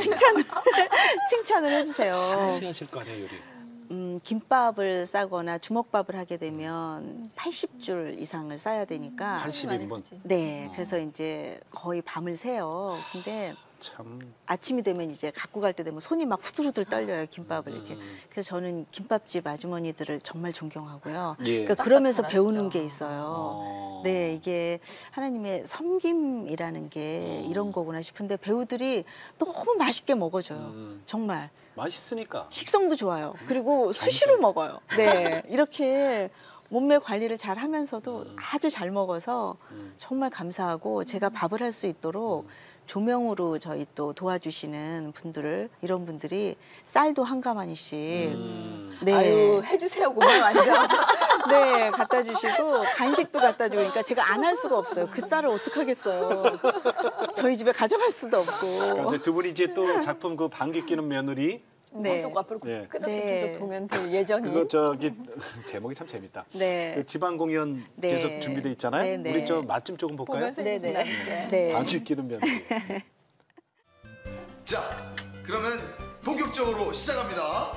칭찬을 해주세요. 하실 거 아니에요, 요리. 김밥을 싸거나 주먹밥을 하게 되면 80줄 이상을 싸야 되니까 80인분. 네, 그래서 이제 거의 밤을 새요. 근데 참. 아침이 되면 이제 갖고 갈 때 되면 손이 막 후들후들 떨려요, 김밥을 이렇게. 그래서 저는 김밥집 아주머니들을 정말 존경하고요. 예. 그러니까 그러면서 잘하시죠. 배우는 게 있어요. 네, 이게 하나님의 섬김이라는 게 이런 거구나 싶은데 배우들이 너무 맛있게 먹어줘요. 정말. 맛있으니까. 식성도 좋아요. 그리고 수시로 먹어요. 네, 이렇게 몸매 관리를 잘 하면서도 아주 잘 먹어서 정말 감사하고 제가 밥을 할 수 있도록 조명으로 저희 또 도와주시는 분들을 이런 분들이 쌀도 한 가마니씩 네. 아유 해주세요 그만 완전. 네, 갖다 주시고 간식도 갖다 주고 그러니까 제가 안 할 수가 없어요. 그 쌀을 어떡하겠어요. 저희 집에 가져갈 수도 없고. 그래서 두 분이 이제 또 작품 그 방귀 뀌는 며느리 네. 계속 앞으로 네. 끝없이 네. 계속 공연될 예정이. 그거 저기 제목이 참 재밌다. 네. 그 지방 공연 네. 계속 준비돼 있잖아요. 네, 네. 우리 저 맛 좀 조금 볼까요? 보면서 네, 해주신다. 네. 네. 방귀 뀌는 며느리. 자, 그러면 본격적으로 시작합니다.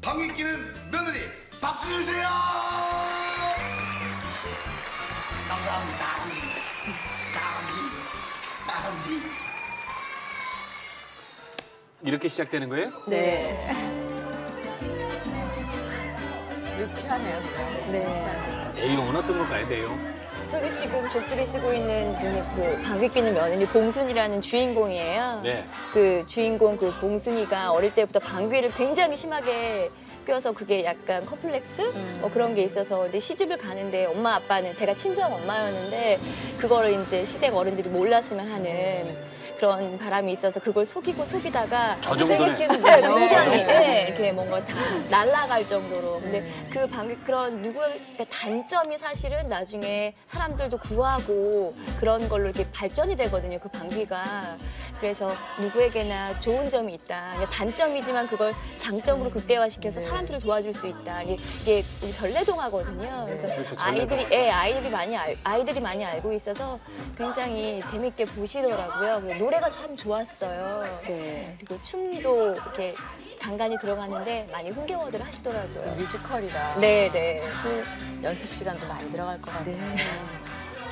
방귀 뀌는 며느리 박수 주세요. 감사합니다. 아버지. 이렇게 시작되는 거예요? 네. 유쾌하네요. 그냥. 네. 유쾌한. 내용은 어떤 건가요, 내용? 저기 지금 족들이 쓰고 있는 분이 그 방귀 뀌는 며느리 봉순이라는 주인공이에요. 네. 그 주인공 그 봉순이가 어릴 때부터 방귀를 굉장히 심하게 껴서 그게 약간 컴플렉스 뭐 그런 게 있어서 근데 시집을 가는데 엄마 아빠는 제가 친정 엄마였는데 그거를 이제 시댁 어른들이 몰랐으면 하는 그런 바람이 있어서 그걸 속이다가 저 세게 정도는 끼는 네, 거예요. 굉장히 네, 이렇게 뭔가 다 날아갈 정도로. 근데 그 방귀 그런 누구의 단점이 사실은 나중에 사람들도 구하고 그런 걸로 이렇게 발전이 되거든요. 그 방귀가. 그래서 누구에게나 좋은 점이 있다. 그냥 단점이지만 그걸 장점으로 극대화시켜서 사람들을 도와줄 수 있다. 이게 우리 전래동화거든요. 그래서 그렇죠, 전래동화. 아이들이 많이 알고 있어서 굉장히 재밌게 보시더라고요. 그리고 노래가 참 좋았어요. 네. 그리고 춤도 이렇게 간간히 들어가는데 많이 흥겨워들 하시더라고요. 뮤지컬이라. 네. 사실 연습 시간도 많이 들어갈 것 같아요. 네.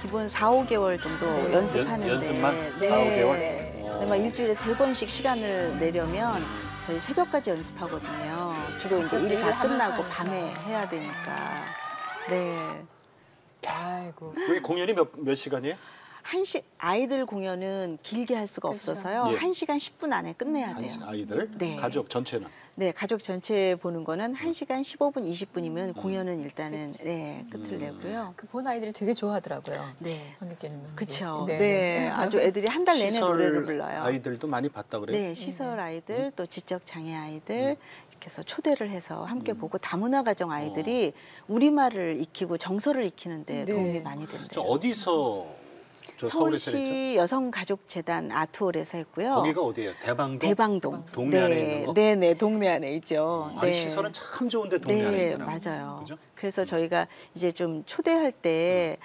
기본 4, 5개월 정도 연습하는데 연습만? 네. 4, 5개월? 근데 막 일주일에 3번씩 시간을 내려면 저희 새벽까지 연습하거든요. 주로 이제 일 일을 다 끝나고 하면서 밤에 해야 되니까. 네. 아이고. 우리 공연이 몇 시간이에요? 아이들 공연은 길게 할 수가 그렇죠. 없어서 예. 1시간 10분 안에 끝내야 돼요. 아이들? 네. 가족 전체는? 네, 가족 전체 보는 거는 1시간 15분, 20분이면 공연은 일단은 네, 끝을 내고요. 그 본 아이들이 되게 좋아하더라고요. 네. 방귀 뀌는 며느리. 그렇죠. 네. 아주 애들이 한 달 내내 노래를 불러요. 아이들도 많이 봤다 그래요? 네, 시설 아이들 또 지적 장애 아이들 이렇게 해서 초대를 해서 함께 보고 다문화 가정 아이들이 우리말을 익히고 정서를 익히는데 네. 도움이 많이 저 된대요. 어디서 저 서울에서 했죠? 서울시 여성가족재단 아트홀에서 했고요. 거기가 어디예요? 대방동? 대방동. 동네 안에 있는 거? 네, 동네 안에 있죠. 아니 시설은 참 좋은데 동네 안에 네, 있더라고요. 맞아요. 그죠? 그래서 저희가 이제 좀 초대할 때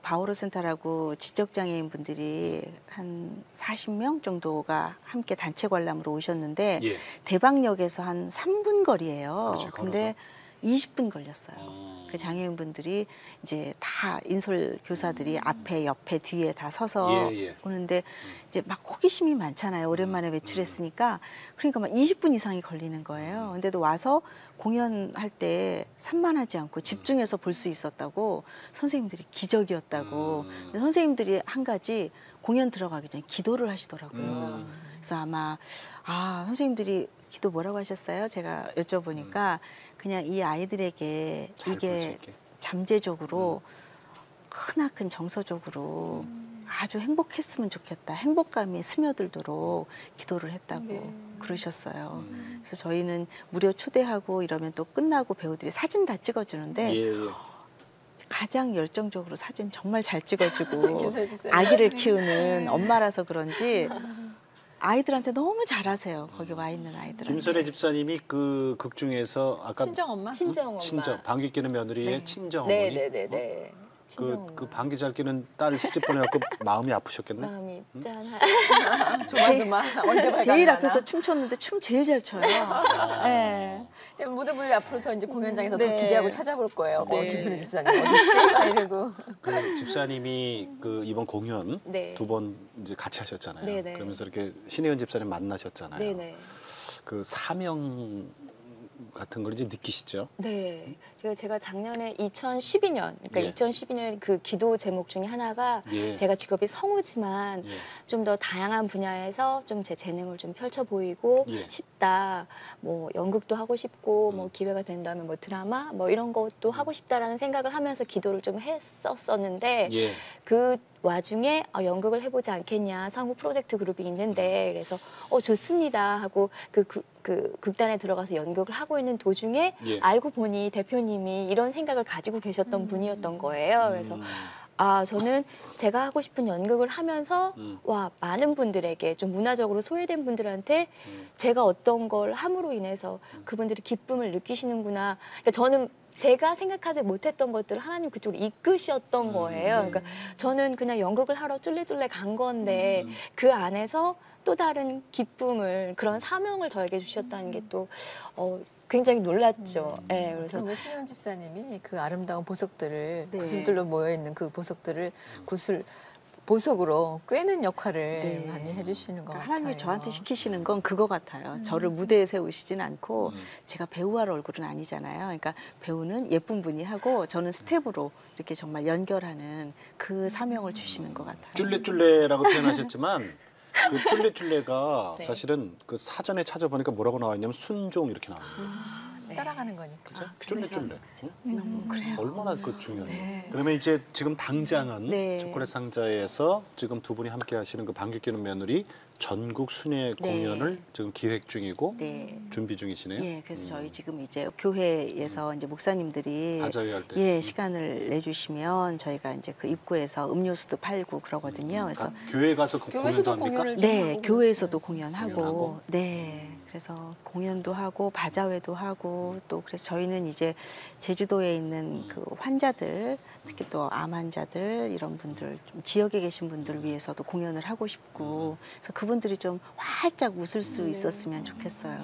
바오로 센터라고 지적장애인 분들이 한 40명 정도가 함께 단체 관람으로 오셨는데 예. 대방역에서 한 3분 거리예요. 그렇지, 근데 20분 걸렸어요. 어. 그 장애인분들이 이제 다 인솔 교사들이 앞에, 옆에, 뒤에 다 서서 예. 오는데 이제 막 호기심이 많잖아요. 오랜만에 외출했으니까. 그러니까 막 20분 이상이 걸리는 거예요. 근데도 와서 공연할 때 산만하지 않고 집중해서 볼 수 있었다고 선생님들이 기적이었다고. 근데 선생님들이 한 가지 공연 들어가기 전에 기도를 하시더라고요. 그래서 아마 선생님들이 기도 뭐라고 하셨어요? 제가 여쭤보니까 그냥 이 아이들에게 잘볼수 이게 있게. 잠재적으로 크나큰 정서적으로 아주 행복했으면 좋겠다. 행복감이 스며들도록 기도를 했다고 네. 그러셨어요. 그래서 저희는 무료 초대하고 이러면 또 끝나고 배우들이 사진 다 찍어주는데 예. 가장 열정적으로 사진 정말 잘 찍어주고 김선혜 집사님. 아기를 키우는 엄마라서 그런지 아이들한테 너무 잘하세요. 거기 와 있는 아이들한테. 김선혜 집사님이 그 극 중에서 아까 친정 엄마? 친정 엄마. 친정 방귀 뀌는 며느리의 네. 친정 어머니. 네네네네. 친정 엄마. 그 방귀 잘 뀌는 딸 시집 보내갖고 마음이 아프셨겠네. 마음이 짠. 조마조마 언제 발견 제일 앞에서 춤췄는데 춤 제일 잘 춰요. 네. 모든 분들이 앞으로 더 이제 공연장에서 더 네. 기대하고 찾아볼 거예요. 네. 김선혜 집사님 어디 있지? 막 이러고. 그 집사님이 그 이번 공연 네. 두 번 이제 같이 하셨잖아요. 네네. 그러면서 이렇게 신혜연 집사님 만나셨잖아요. 네네. 그 사명 같은 걸 이제 느끼시죠? 네. 제가 작년에 2012년, 그러니까 예. 2012년 그 기도 제목 중에 하나가 예. 제가 직업이 성우지만 예. 좀 더 다양한 분야에서 좀 제 재능을 좀 펼쳐 보이고 예. 싶다. 뭐 연극도 하고 싶고 뭐 기회가 된다면 뭐 드라마 뭐 이런 것도 하고 싶다라는 생각을 하면서 기도를 좀 했었었는데 예. 그 와중에 연극을 해보지 않겠냐 성우 프로젝트 그룹이 있는데 그래서 좋습니다 하고 그 극단에 들어가서 연극을 하고 있는 도중에 예. 알고 보니 대표님이 이런 생각을 가지고 계셨던 분이었던 거예요. 그래서 저는 제가 하고 싶은 연극을 하면서 와 많은 분들에게 좀 문화적으로 소외된 분들한테 제가 어떤 걸 함으로 인해서 그분들이 기쁨을 느끼시는구나. 그러니까 저는 제가 생각하지 못했던 것들을 하나님 그쪽으로 이끄셨던 거예요. 그러니까 저는 그냥 연극을 하러 쫄래쫄래 간 건데 그 안에서 또 다른 기쁨을 그런 사명을 저에게 주셨다는 게 또 굉장히 놀랐죠. 네, 그래서 그러면 신혜원 집사님이 그 아름다운 보석들을 네. 구슬들로 모여 있는 그 보석들을 보석으로 꿰는 역할을 네. 많이 해주시는 것 그러니까 같아요. 하나님이 저한테 시키시는 건 그거 같아요. 저를 무대에 세우시진 않고 제가 배우할 얼굴은 아니잖아요. 그러니까 배우는 예쁜 분이 하고 저는 스텝으로 이렇게 정말 연결하는 그 사명을 주시는 것 같아요. 쫄래쫄래라고 표현하셨지만 그 쫄래쫄래가 네. 사실은 그 사전에 찾아보니까 뭐라고 나와 있냐면 순종 이렇게 나옵니다. 따라가는 거니까. 그죠? 쫄래쫄래. 응? 그래요. 얼마나 그 중요해요. 그러면 이제 지금 당장은 네. 초콜릿 상자에서 지금 두 분이 함께 하시는 그 방귀 뀌는 며느리 전국 순회 네. 공연을 지금 기획 중이고 네. 준비 중이시네요. 예, 그래서 저희 지금 이제 교회에서 이제 목사님들이 다자회 할 때. 예, 시간을 내주시면 저희가 이제 그 입구에서 음료수도 팔고 그러거든요. 그래서 교회 가서 그 교회에서도 공연도 합니까? 공연을 좀 네, 하고 교회에서도 그러시나요? 공연하고, 공연하고. 네, 그래서 공연도 하고 바자회도 하고 또 그래서 저희는 이제 제주도에 있는 그 환자들, 특히 또 암 환자들 이런 분들 좀 지역에 계신 분들 위해서도 공연을 하고 싶고, 그래서 그분들이 좀 활짝 웃을 수 있었으면 좋겠어요.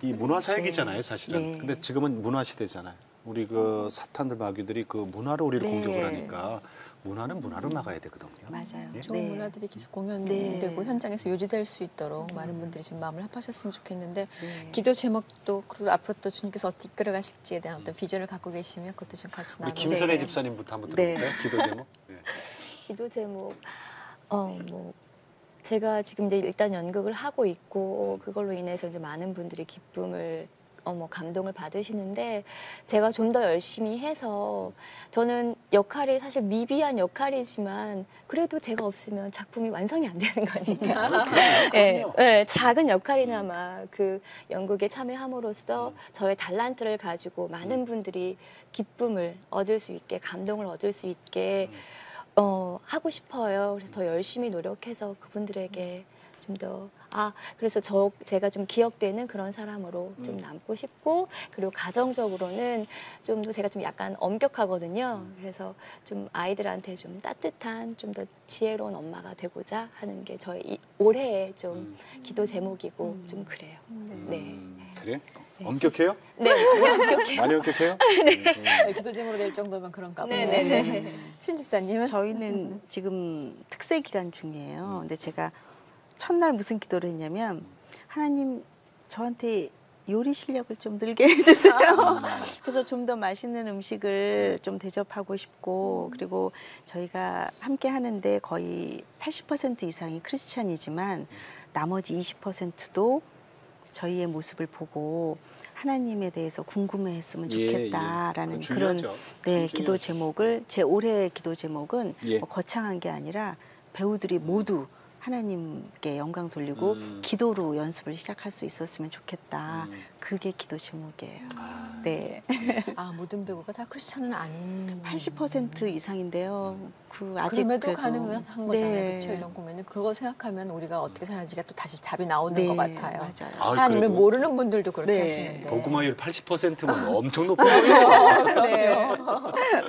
이 문화 사역이잖아요, 사실은. 네. 근데 지금은 문화 시대잖아요. 우리 그 사탄들 마귀들이 그 문화로 우리를 네. 공격을 하니까 문화는 문화로 막아야 되거든요. 맞아요. 예? 좋은 네. 문화들이 계속 공연되고 네. 현장에서 유지될 수 있도록 많은 분들이 좀 마음을 합하셨으면 좋겠는데 네. 기도 제목도 그리고 앞으로 또 주님께서 어떻게 이끌어가실지에 대한 어떤 비전을 갖고 계시면 그것도 좀 같이 우리 나누고 김선혜 집사님부터 한번 네. 들어볼까요? 기도 제목. 예. 기도 제목 뭐 제가 지금 이제 일단 연극을 하고 있고 그걸로 인해서 이제 많은 분들이 기쁨을 감동을 받으시는데 제가 좀 더 열심히 해서 저는 역할이 사실 미비한 역할이지만 그래도 제가 없으면 작품이 완성이 안 되는 거니까 예, 예, 작은 역할이나마 그 연극에 참여함으로써 저의 달란트를 가지고 많은 분들이 기쁨을 얻을 수 있게 감동을 얻을 수 있게 하고 싶어요. 그래서 더 열심히 노력해서 그분들에게 좀 더 그래서 제가 좀 기억되는 그런 사람으로 좀 남고 싶고 그리고 가정적으로는 좀 더 제가 좀 약간 엄격하거든요. 그래서 좀 아이들한테 좀 따뜻한 좀 더 지혜로운 엄마가 되고자 하는 게 저희 올해의 좀 기도 제목이고 좀 그래요. 네. 그래? 엄격해요? 네, 엄격해요. 많이 엄격해요? 네, 기도 제목으로 낼 정도면 그런가 보네요. 네네. 신 집사님은 저희는 지금 특세 기간 중이에요. 근데 제가 첫날 무슨 기도를 했냐면 하나님 저한테 요리 실력을 좀 늘게 해주세요. 그래서 좀 더 맛있는 음식을 좀 대접하고 싶고 그리고 저희가 함께 하는데 거의 80% 이상이 크리스찬이지만 나머지 20%도 저희의 모습을 보고 하나님에 대해서 궁금해했으면 예, 좋겠다라는 그거 그런 중요하죠. 네, 중요하죠. 기도 제목을 제 올해의 기도 제목은 예. 뭐 거창한 게 아니라 배우들이 모두 하나님께 영광 돌리고 기도로 연습을 시작할 수 있었으면 좋겠다. 그게 기도 제목이에요. 네. 아, 모든 배우가 다 크리스찬은 아닌 80% 이상인데요. 그 아직 그럼에도 그래도 가능한 거잖아요. 네. 그렇죠? 이런 공연은 그거 생각하면 우리가 어떻게 살지가 또 다시 답이 나오는 네, 것 같아요. 맞아요. 아, 하나님을 그래도 모르는 분들도 그렇게 네. 하시는데. 복음화율 80%면 엄청 높은 거예요. 네.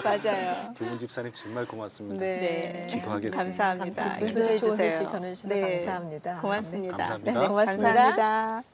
맞아요. 두 분 집사님 정말 고맙습니다. 네. 기도하겠습니다. 감사합니다. 기쁜 기도해 소식, 좋은 주세요. 소식 전해주셔서 네. 감사합니다. 고맙습니다. 감사합니다. 네, 고맙습니다. 감사합니다.